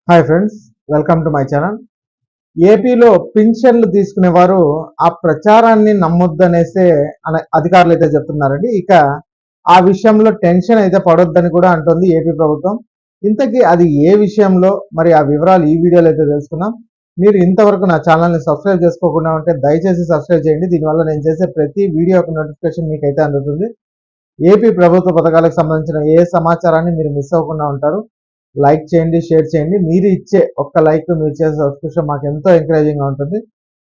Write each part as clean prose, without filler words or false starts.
Hi friends, welcome to my channel. ఏపీలో పింఛన్లు తీసుకునేవారు ఆ ప్రచారాన్ని నమ్మొద్దనేసే అధికారులు అయితే చెప్తున్నారండి. ఇక ఆ విషయంలో టెన్షన్ అయితే పడొద్దని కూడా అంటుంది ఏపీ ప్రభుత్వం. ఇంతకీ అది ఏ విషయంలో, మరి ఆ వివరాలు ఈ వీడియోలో అయితే తెలుసుకుందాం. మీరు ఇంతవరకు నా ఛానల్ని సబ్స్క్రైబ్ చేసుకోకుండా ఉంటే దయచేసి సబ్స్క్రైబ్ చేయండి. దీనివల్ల నేను చేసే ప్రతి వీడియో యొక్క నోటిఫికేషన్ మీకైతే అందుతుంది. ఏపీ ప్రభుత్వ పథకాలకు సంబంధించిన ఏ సమాచారాన్ని మీరు మిస్ అవ్వకుండా ఉంటారు. లైక్ చేయండి, షేర్ చేయండి. మీరు ఇచ్చే ఒక్క లైక్, మీరు చేసే సబ్స్క్రిప్షన్ మాకు ఎంతో ఎంకరేజింగ్గా ఉంటుంది.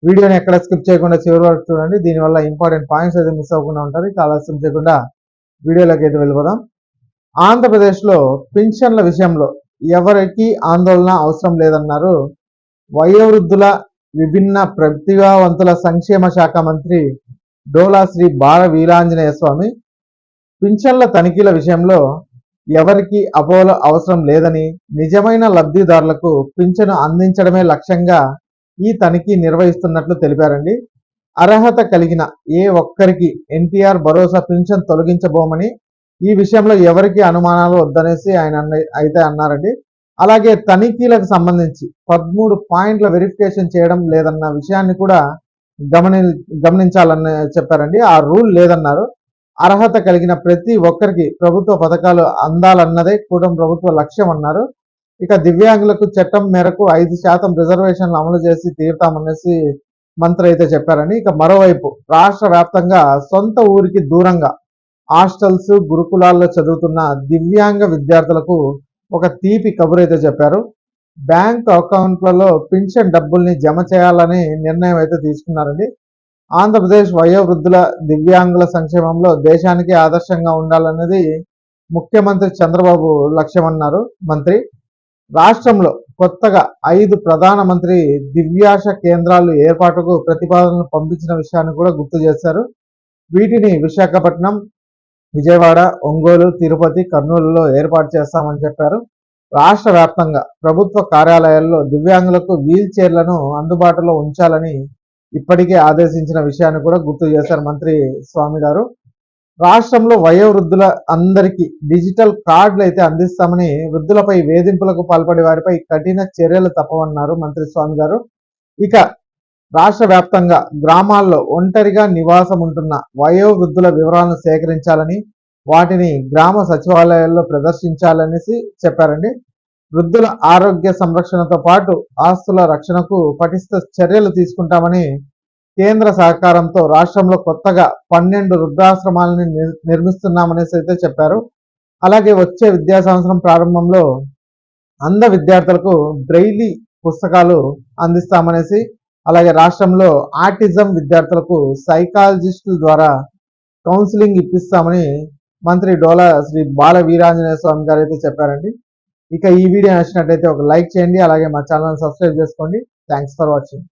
వీడియోని ఎక్కడ స్కిప్ చేయకుండా చివరి వరకు చూడండి. దీనివల్ల ఇంపార్టెంట్ పాయింట్స్ అయితే మిస్ అవ్వకుండా ఉంటారు. ఇక ఆలస్యం చేయకుండా వీడియోలోకి అయితే వెళ్ళిపోదాం. ఆంధ్రప్రదేశ్లో పింఛన్ల విషయంలో ఎవరికి ఆందోళన అవసరం లేదన్నారు వయోవృద్ధుల విభిన్న ప్రతిభావంతుల సంక్షేమ శాఖ మంత్రి డోలా శ్రీ బాల వీరాంజనేయ స్వామి. పింఛన్ల తనిఖీల విషయంలో ఎవరికి అపోలో అవసరం లేదని, నిజమైన లబ్ధిదారులకు పింఛను అందించడమే లక్ష్యంగా ఈ తనిఖీ నిర్వహిస్తున్నట్లు తెలిపారండి. అర్హత కలిగిన ఏ ఒక్కరికి ఎన్టీఆర్ భరోసా పింఛన్ తొలగించబోమని, ఈ విషయంలో ఎవరికి అనుమానాలు వద్దనేసి ఆయన అయితే అన్నారండి. అలాగే తనిఖీలకు సంబంధించి 13 పాయింట్ల వెరిఫికేషన్ చేయడం లేదన్న విషయాన్ని కూడా గమనించాలని చెప్పారండి. ఆ రూల్ లేదన్నారు. అర్హత కలిగిన ప్రతి ఒక్కరికి ప్రభుత్వ పథకాలు అందాలన్నదే కూటమి ప్రభుత్వ లక్ష్యం అన్నారు. ఇక దివ్యాంగులకు చట్టం మేరకు 5% రిజర్వేషన్లు అమలు చేసి తీరుతామనేసి మంత్రి అయితే చెప్పారని. ఇక మరోవైపు రాష్ట్ర వ్యాప్తంగా సొంత ఊరికి దూరంగా హాస్టల్స్, గురుకులాల్లో చదువుతున్న దివ్యాంగ విద్యార్థులకు ఒక తీపి కబురు అయితే చెప్పారు. బ్యాంక్ అకౌంట్లలో పింఛన్ డబ్బుల్ని జమ చేయాలని నిర్ణయం అయితే తీసుకున్నారండి. ఆంధ్రప్రదేశ్ వయోవృద్ధుల, దివ్యాంగుల సంక్షేమంలో దేశానికి ఆదర్శంగా ఉండాలన్నది ముఖ్యమంత్రి చంద్రబాబు లక్ష్యమన్నారు మంత్రి. రాష్ట్రంలో కొత్తగా 5 ప్రధానమంత్రి దివ్యాశ కేంద్రాలు ఏర్పాటుకు ప్రతిపాదనలు పంపించిన విషయాన్ని కూడా గుర్తు చేశారు. వీటిని విశాఖపట్నం, విజయవాడ, ఒంగోలు, తిరుపతి, కర్నూలులో ఏర్పాటు చేస్తామని చెప్పారు. రాష్ట్ర వ్యాప్తంగా ప్రభుత్వ కార్యాలయాల్లో దివ్యాంగులకు వీల్ చైర్లను అందుబాటులో ఉంచాలని ఇప్పటికే ఆదేశించిన విషయాన్ని కూడా గుర్తు చేశారు మంత్రి స్వామి గారు. రాష్ట్రంలో వయోవృద్ధుల అందరికీ డిజిటల్ కార్డులు అయితే అందిస్తామని, వృద్ధులపై వేధింపులకు పాల్పడే వారిపై కఠిన చర్యలు తప్పవన్నారు మంత్రి స్వామి గారు. ఇక రాష్ట్ర వ్యాప్తంగా గ్రామాల్లో ఒంటరిగా నివాసం ఉంటున్న వయోవృద్ధుల వివరాలను సేకరించాలని, వాటిని గ్రామ సచివాలయాల్లో ప్రదర్శించాలనేసి చెప్పారండి. వృద్ధుల ఆరోగ్య సంరక్షణతో పాటు ఆస్తుల రక్షణకు పటిష్ట చర్యలు తీసుకుంటామని, కేంద్ర సహకారంతో రాష్ట్రంలో కొత్తగా 12 వృద్ధాశ్రమాలని నిర్మిస్తున్నామనేసి అయితే చెప్పారు. అలాగే వచ్చే విద్యా సంవత్సరం ప్రారంభంలో అంధ విద్యార్థులకు బ్రెయిలీ పుస్తకాలు అందిస్తామనేసి, అలాగే రాష్ట్రంలో ఆటిజం విద్యార్థులకు సైకాలజిస్టుల ద్వారా కౌన్సిలింగ్ ఇప్పిస్తామని మంత్రి డోలా శ్రీ బాల వీరాంజనేయ స్వామి గారు అయితే చెప్పారండి. ఇక ఈ వీడియో నచ్చినట్లయితే ఒక లైక్ చేయండి, అలాగే మా ఛానల్ సబ్స్క్రైబ్ చేసుకోండి. Thanks for watching.